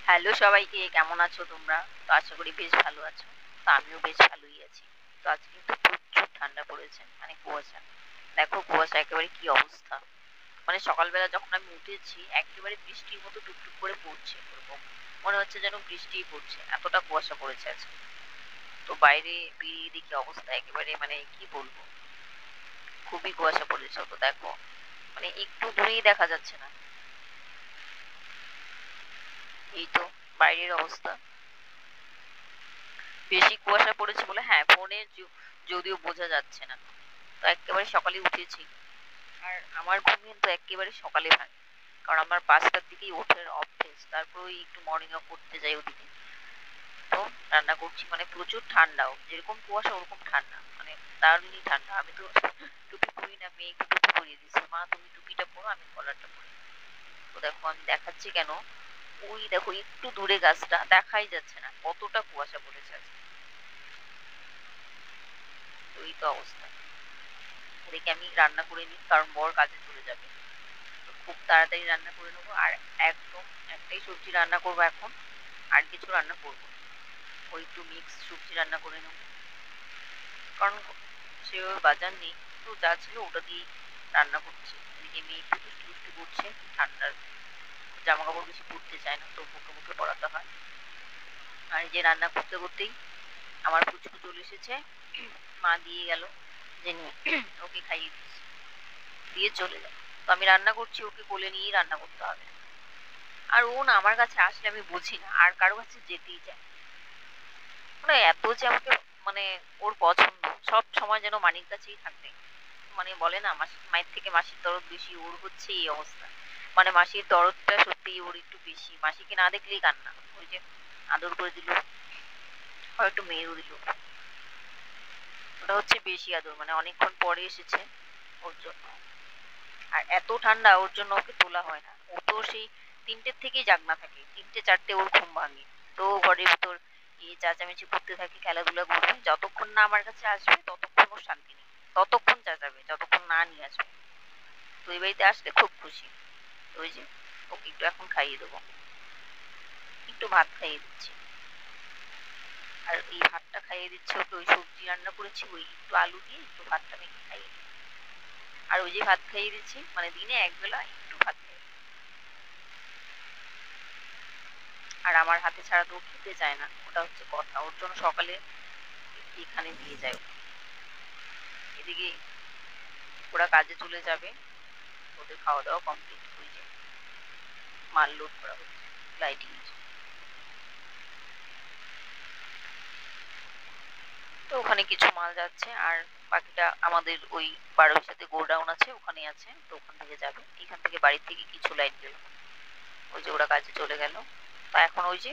Hello সবাইকে, কেমন আছো তোমরা? তো আশা করি বেশ ভালো আছো। তো আমিও বেশ ভালোই আছি। তো আজকে কিন্তু প্রচুর ঠান্ডা পড়েছে, মানে কুয়াশা। দেখো কুয়াশা একেবারে কি অবস্থা। মানে সকালবেলা যখন আমি উঠেছি একেবারে বৃষ্টির মতো টুপটুপ করে পড়ছে ওরকম। মনে হচ্ছে যেন বৃষ্টিই পড়ছে, এতটা কুয়াশা পড়েছে আজকে। তো বাইরে বেরিয়ে দেখি অবস্থা একেবারে, মানে কি বলবো, খুবই কুয়াশা পড়েছে। তো দেখো মানে একটু দূরেই দেখা যাচ্ছে না। এই তো বাইরের অবস্থা। বেশি কুয়াশা পড়েছে বলে হ্যাঁ ফোনে যদিও বোঝা যাচ্ছে না। তো একেবারে সকালে উঠেছি। আর আমার ঘুম কিন্তু একেবারে সকালে ভাঙে, কারণ আমার 5টার দিকেই ওঠার অভ্যেস। তারপর ওই একটু মর্নিং ওয়াক করতে যাই ওদিকে। তো রান্না করছি, মানে প্রচুর ঠান্ডাও, যেরকম কুয়াশা ওরকম ঠান্ডা, মানে দারুণই ঠান্ডা। আমি তো টুপি পরি না, মেয়েকে টুপি পরিয়ে দিচ্ছি, মা তুমি টুপিটা পরো আমি কলারটা পরি। তো দেখো আমি দেখাচ্ছি কেন, ওই দেখো একটু দূরে গাছটা দেখাই যাচ্ছে না, কতটা কুয়াশা পড়েছে আজকে। তো এই তো অবস্থা। এদিকে আমি রান্না করে নিই, কারণ বর কাজে চলে যাবে। তো খুব তাড়াতাড়ি রান্না করে নেবো। আর একদম একটাই সবজি রান্না করবো এখন, আর কিছু রান্না করবো না। ওই একটু মিক্স সবজি রান্না করে নেবো, কারণ সেভাবে বাজার নেই। তো যা ছিল ওটা দিয়েই রান্না করছি। এদিকে মেয়ে একটু দুষ্টু দুষ্টু করছে, ঠান্ডার জামা কাপড় বেশি পরতে চায় না, তো মুখে মুখে পরাতে হয়। আর এই যে রান্না করতে করতেই আমার পুচকু চলে এসেছে, মা দিয়ে গেল যে নিয়ে ওকে খাইয়ে দিচ্ছি, দিয়ে চলে যায়। তো আমি রান্না করছি, ওকে কোলে নিয়েই রান্না করতে হবে। আর ও না আমার কাছে আসলে আমি বুঝি না আর কারো কাছে যেতেই চায়। মানে এত যে আমাকে, মানে ওর পছন্দ, সব সময় যেন মানির কাছেই থাকবে। মানে বলে না মায়ের থেকে মাসির দরদ বেশি, ওর হচ্ছে এই অবস্থা। মানে মাসির দরদটা সত্যি ওর একটু বেশি, মাসিকে না দেখলেই কান্না। ওই যে আদর করে দিল, হয়তো মেয়েও দিল, ওটা হচ্ছে বেশি আদর, মানে অনেকক্ষণ পরে এসেছে ওর জন্য। আর এত ঠান্ডা, ওর জন্য ওকে তোলা হয় না। ও তো সেই 3টের থেকেই জাগনা থাকে, 3টে 4টে ওর ঘুম ভাঙে। তো ও ঘরের ভিতর এই চেঁচামেচি করতে থাকে, খেলাধুলা করবে, যতক্ষণ না আমার কাছে আসবে ততক্ষণ ওর শান্তি নেই। ততক্ষণ চেঁচাবে যতক্ষণ না নিয়ে আসবে। তো এই বাড়িতে আসলে খুব খুশি। তো ওই যে ওকে একটু এখন খাইয়ে দেবো, একটু ভাত খাইয়ে দিচ্ছি। আর এই ভাতটা খাইয়ে দিচ্ছি ওকে, ওই সবজি রান্না করেছি ওই একটু আলু দিয়ে একটু ভাতটা মেখে খাইয়ে দিই। আর ওই যে ভাত খাইয়ে দিচ্ছি, মানে দিনে একবেলা একটু ভাত খাইয়ে। আর আমার হাতে ছাড়া তো ও খেতে চায় না, ওটা হচ্ছে কথা। ওর জন্য সকালে এখানে দিয়ে যায় ওকে। এদিকে ওরা কাজে চলে যাবে, ওদের খাওয়া দাওয়া কমপ্লিট হয়ে যায়, মাল লোড করা হচ্ছে লাইটিং। তো ওখানে কিছু মাল যাচ্ছে, আর বাকিটা আমাদের ওই 12-এর সাথে গোডাউন আছে, ওখানে আছে, তো ওখান থেকে যাবে। এখান থেকে বাড়ির থেকে কিছু লাইন গেল। ওই যে ওরা কাজে চলে গেল। তা এখন ওই যে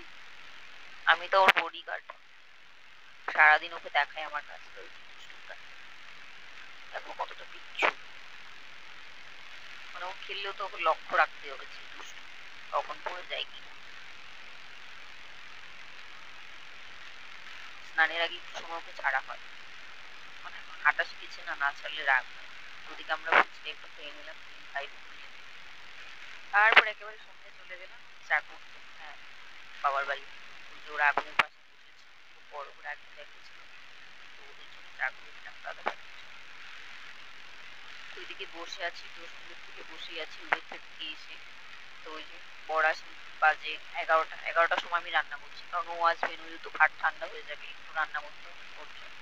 আমি তো ওর বডি গার্ড, সারাদিন ওকে দেখাই আমার কাজটা। ওই যে দুষ্টুটা, দেখো কতটা বিচ্ছু। মানে ও খেললেও তো ওকে লক্ষ্য রাখতে হবে যে দুষ্টু কখন পড়ে যায় কিনা। স্নানের আগে একটু সময় ওকে ছাড়া হয়, মানে হাঁটা শিখেছে না, না ছাড়লে রাগ হয়। ওদিকে আমরা ফুচকা একটু খেয়ে নিলাম, খাই দুপুরে। তারপর একেবারে সন্ধ্যে চলে গেলাম চা করতে, হ্যাঁ, বাবার বাড়ি। ওই যে ওরা আগুনের পাশে বসেছে, খুব বড় করে আগুন দেখেছিল, তো ওদের জন্য চা করে দিলাম দাদা ভাইয়ের জন্য। ওইদিকে বসে আছি, তো সন্ধ্যের থেকে বসেই আছি উবের থেকে এসে। তো ওই যে বর আসেন বাজে 11টা, 11টার সময় আমি রান্না করছি, কারণ ও আসবে, নইলে তো ভাত ঠান্ডা হয়ে যাবে, একটু রান্না করতে হবে ওর জন্য।